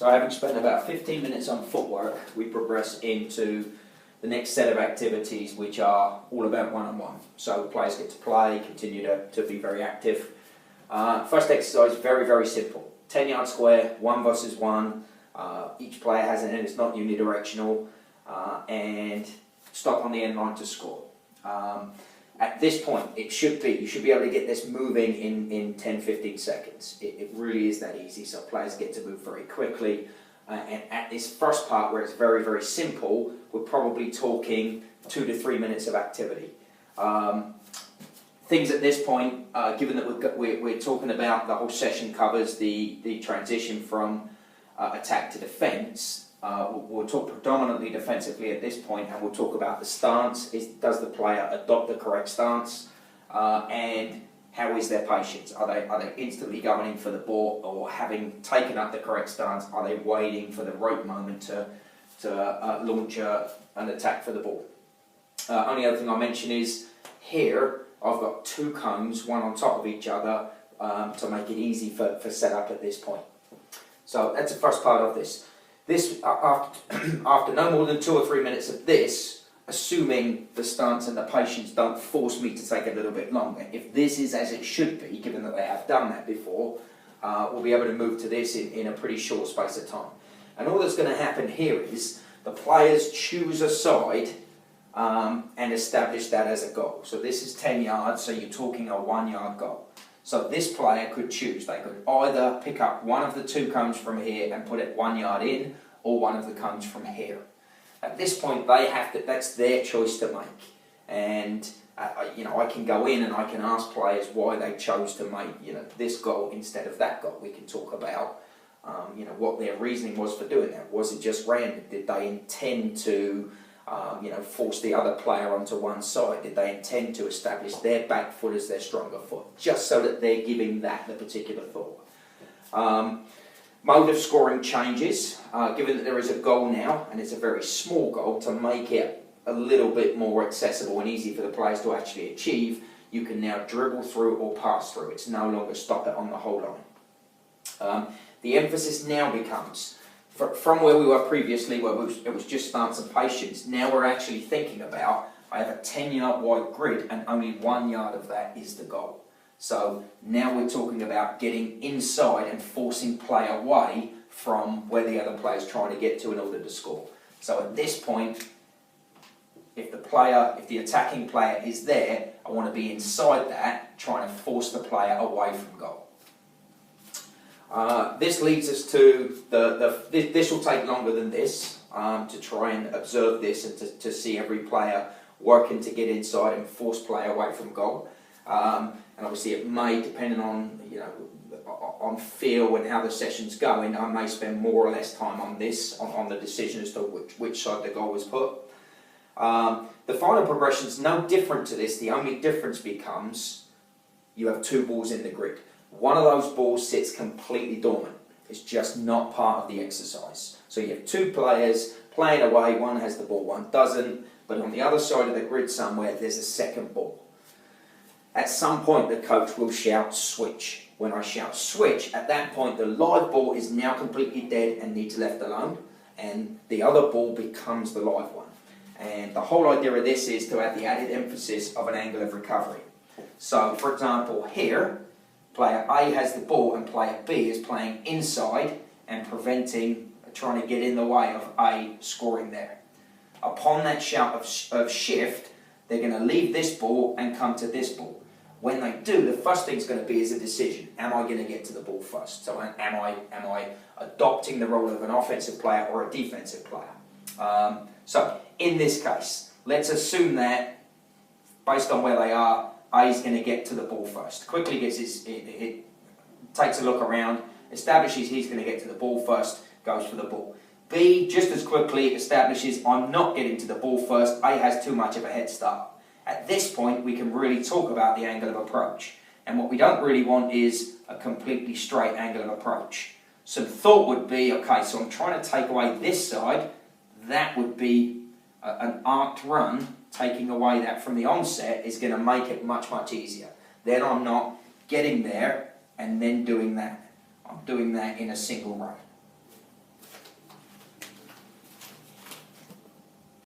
So having spent about 15 minutes on footwork, we progress into the next set of activities, which are all about one-on-one. So players get to play, continue to be very active. First exercise, very, very simple. 10-yard square, 1 versus 1. Each player has an end, it's not unidirectional. And stop on the end line to score. At this point, you should be able to get this moving in 10-15 seconds. It really is that easy, so players get to move very quickly. And at this first part, where it's very, very simple, we're probably talking 2 to 3 minutes of activity. Things at this point, given that we're talking about the whole session covers the transition from attack to defence, we'll talk predominantly defensively at this point, and we'll talk about the stance. Does the player adopt the correct stance? And how is their patience? Are they instantly going in for the ball, or having taken up the correct stance, are they waiting for the right moment to launch an attack for the ball? Only other thing I'll mention is here I've got 2 cones, one on top of each other, to make it easy for setup at this point. So that's the first part of this. After no more than 2 or 3 minutes of this, assuming the stance and the patience don't force me to take a little bit longer, if this is as it should be, given that they have done that before, we'll be able to move to this in a pretty short space of time. And all that's going to happen here is the players choose a side and establish that as a goal. So this is 10 yards, so you're talking a 1-yard goal. So this player could choose. They could either pick up one of the 2 cones from here and put it 1 yard in, or one of the cones from here. At this point, that's their choice to make. And I can go in and I can ask players why they chose to make this goal instead of that goal. We can talk about what their reasoning was for doing that. Was it just random? Did they intend to force the other player onto one side? Did they intend to establish their back foot as their stronger foot, just so that they're giving that the particular thought? Mode of scoring changes, given that there is a goal now, and it's a very small goal, to make it a little bit more accessible and easy for the players to actually achieve. You can now dribble through or pass through. It's no longer stop it on the whole line. The emphasis now becomes, from where we were previously, where it was just stance and patience, now we're actually thinking about, I have a 10-yard wide grid and only 1 yard of that is the goal. So now we're talking about getting inside and forcing play away from where the other player is trying to get to in order to score. So at this point, if the attacking player is there, I want to be inside that, trying to force the player away from goal. This leads us to this will take longer than this, to try and observe this and to see every player working to get inside and force play away from goal. And obviously it may, depending on on feel and how the session's going, I may spend more or less time on this, on the decision as to which side the goal was put. The final progression is no different to this. The only difference becomes you have 2 balls in the grid. One of those balls sits completely dormant. It's just not part of the exercise. So you have 2 players playing away, one has the ball, one doesn't, but on the other side of the grid somewhere there's a second ball. At some point the coach will shout switch. When I shout switch, at that point the live ball is now completely dead and needs left alone, and the other ball becomes the live one. And the whole idea of this is to add the added emphasis of an angle of recovery. So for example here, player A has the ball and player B is playing inside and trying to get in the way of A scoring there. Upon that shout of shift, they're going to leave this ball and come to this ball. When they do, the first thing's going to be is a decision. Am I going to get to the ball first? So am I adopting the role of an offensive player or a defensive player? So in this case, let's assume that based on where they are, A is going to get to the ball first. Quickly takes a look around, establishes he's going to get to the ball first, goes for the ball. B just as quickly establishes I'm not getting to the ball first, A has too much of a head start. At this point we can really talk about the angle of approach, and what we don't really want is a completely straight angle of approach. Some thought would be, okay, so I'm trying to take away this side, that would be an arced run, taking away that from the onset is going to make it much, much easier. Then I'm not getting there and then doing that. I'm doing that in a single row.